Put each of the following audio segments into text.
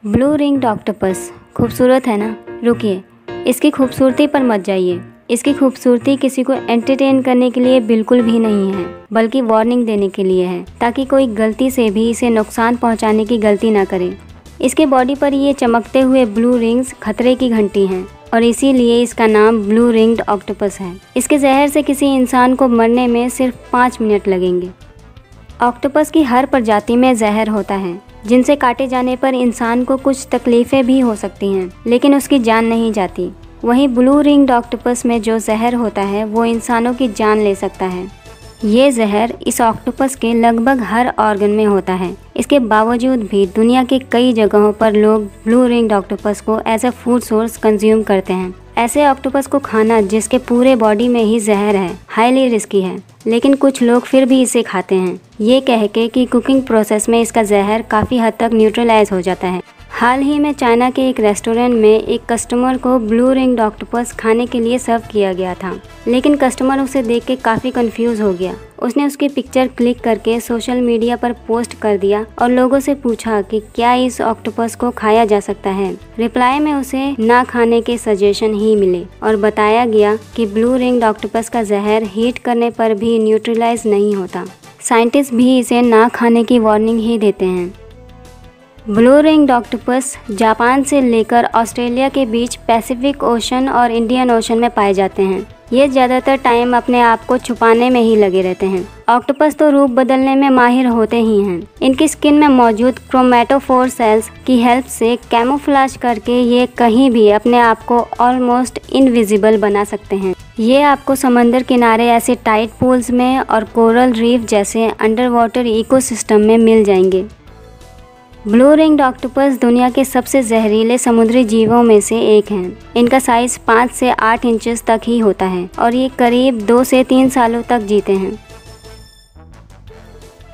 Blue ringed octopus खूबसूरत है ना? रुकिए, इसकी खूबसूरती पर मत जाइए। इसकी खूबसूरती किसी को एंटरटेन करने के लिए बिल्कुल भी नहीं है, बल्कि वार्निंग देने के लिए है, ताकि कोई गलती से भी इसे नुकसान पहुंचाने की गलती ना करे। इसके बॉडी पर ये चमकते हुए ब्लू रिंग्स खतरे की घंटी हैं और इसीलिए इसका नाम ब्लू रिंग्ड ऑक्टोपस है। इसके जहर से किसी इंसान को मरने में सिर्फ 5 मिनट लगेंगे। ऑक्टोपस की हर प्रजाति में जहर होता है, जिनसे काटे जाने पर इंसान को कुछ तकलीफ़ें भी हो सकती हैं, लेकिन उसकी जान नहीं जाती। वहीं ब्लू रिंग्ड ऑक्टोपस में जो जहर होता है वो इंसानों की जान ले सकता है। ये जहर इस ऑक्टोपस के लगभग हर ऑर्गन में होता है। इसके बावजूद भी दुनिया के कई जगहों पर लोग ब्लू रिंग्ड ऑक्टोपस को as a food source consume करते हैं। ऐसे ऑक्टोपस को खाना जिसके पूरे बॉडी में ही जहर है हाईली रिस्की है, लेकिन कुछ लोग फिर भी इसे खाते हैं, ये कह के कि कुकिंग प्रोसेस में इसका जहर काफ़ी हद तक न्यूट्रलाइज हो जाता है। हाल ही में चाइना के एक रेस्टोरेंट में एक कस्टमर को ब्लू रिंग्ड ऑक्टोपस खाने के लिए सर्व किया गया था, लेकिन कस्टमर उसे देख के काफ़ी कंफ्यूज हो गया। उसने उसकी पिक्चर क्लिक करके सोशल मीडिया पर पोस्ट कर दिया और लोगों से पूछा कि क्या इस ऑक्टोपस को खाया जा सकता है। रिप्लाई में उसे ना खाने के सजेशन ही मिले और बताया गया कि ब्लू रिंग्ड ऑक्टोपस का जहर हीट करने पर भी न्यूट्रलाइज नहीं होता। साइंटिस्ट भी इसे ना खाने की वार्निंग ही देते हैं। ब्लू रिंग्ड ऑक्टोपस जापान से लेकर ऑस्ट्रेलिया के बीच पैसिफिक ओशन और इंडियन ओशन में पाए जाते हैं। ये ज़्यादातर टाइम अपने आप को छुपाने में ही लगे रहते हैं। ऑक्टोपस तो रूप बदलने में माहिर होते ही हैं। इनकी स्किन में मौजूद क्रोमेटोफोर सेल्स की हेल्प से कैमोफ्लेज करके ये कहीं भी अपने आप को ऑलमोस्ट इनविजिबल बना सकते हैं। ये आपको समंदर किनारे ऐसे टाइड पूल्स में और कोरल रीफ जैसे अंडर वाटर इकोसिस्टम में मिल जाएंगे। ब्लू रिंग्ड ऑक्टोपस दुनिया के सबसे जहरीले समुद्री जीवों में से एक हैं। इनका साइज 5 से 8 इंचेस तक ही होता है और ये करीब 2 से 3 सालों तक जीते हैं।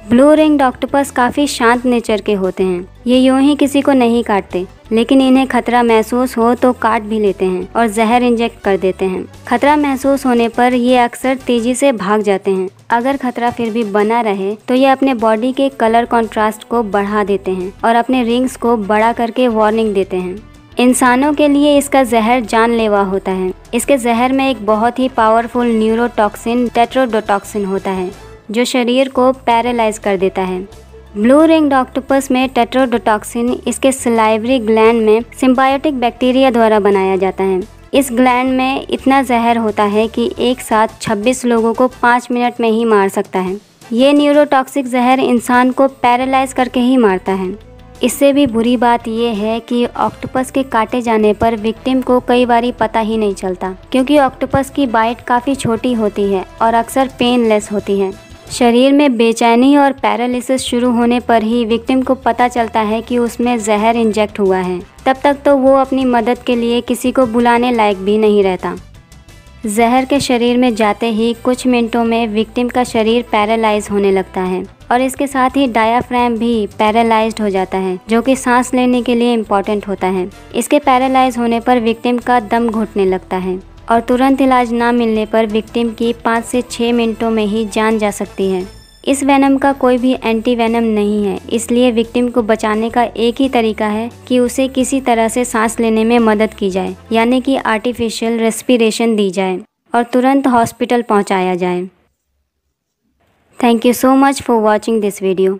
ब्लू रिंग्ड ऑक्टोपस काफ़ी शांत नेचर के होते हैं। ये यूं ही किसी को नहीं काटते, लेकिन इन्हें खतरा महसूस हो तो काट भी लेते हैं और जहर इंजेक्ट कर देते हैं। खतरा महसूस होने पर ये अक्सर तेजी से भाग जाते हैं। अगर खतरा फिर भी बना रहे तो ये अपने बॉडी के कलर कॉन्ट्रास्ट को बढ़ा देते हैं और अपने रिंग्स को बड़ा करके वार्निंग देते हैं। इंसानों के लिए इसका जहर जानलेवा होता है। इसके जहर में एक बहुत ही पावरफुल न्यूरोटॉक्सिन टेट्रोडोटॉक्सिन होता है, जो शरीर को पैरालाइज कर देता है। ब्लू रिंग्ड ऑक्टोपस में टेट्रोडोटॉक्सिन इसके सलाइवरी ग्लैंड में सिम्बायोटिक बैक्टीरिया द्वारा बनाया जाता है। इस ग्लैंड में इतना जहर होता है कि एक साथ 26 लोगों को 5 मिनट में ही मार सकता है। ये न्यूरोटॉक्सिक जहर इंसान को पैरालाइज करके ही मारता है। इससे भी बुरी बात यह है कि ऑक्टोपस के काटे जाने पर विक्टिम को कई बारी पता ही नहीं चलता, क्योंकि ऑक्टोपस की बाइट काफ़ी छोटी होती है और अक्सर पेनलेस होती है। शरीर में बेचैनी और पैरालिसिस शुरू होने पर ही विक्टिम को पता चलता है कि उसमें जहर इंजेक्ट हुआ है। तब तक तो वो अपनी मदद के लिए किसी को बुलाने लायक भी नहीं रहता। जहर के शरीर में जाते ही कुछ मिनटों में विक्टिम का शरीर पैरालाइज होने लगता है और इसके साथ ही डायाफ्राम भी पैरालाइज्ड हो जाता है, जो कि सांस लेने के लिए इम्पॉर्टेंट होता है। इसके पैरालाइज होने पर विक्टिम का दम घुटने लगता है और तुरंत इलाज ना मिलने पर विक्टिम की 5 से 6 मिनटों में ही जान जा सकती है। इस वेनम का कोई भी एंटी वेनम नहीं है, इसलिए विक्टिम को बचाने का एक ही तरीका है कि उसे किसी तरह से सांस लेने में मदद की जाए, यानी कि आर्टिफिशियल रेस्पिरेशन दी जाए और तुरंत हॉस्पिटल पहुंचाया जाए। Thank you so much for watching this video.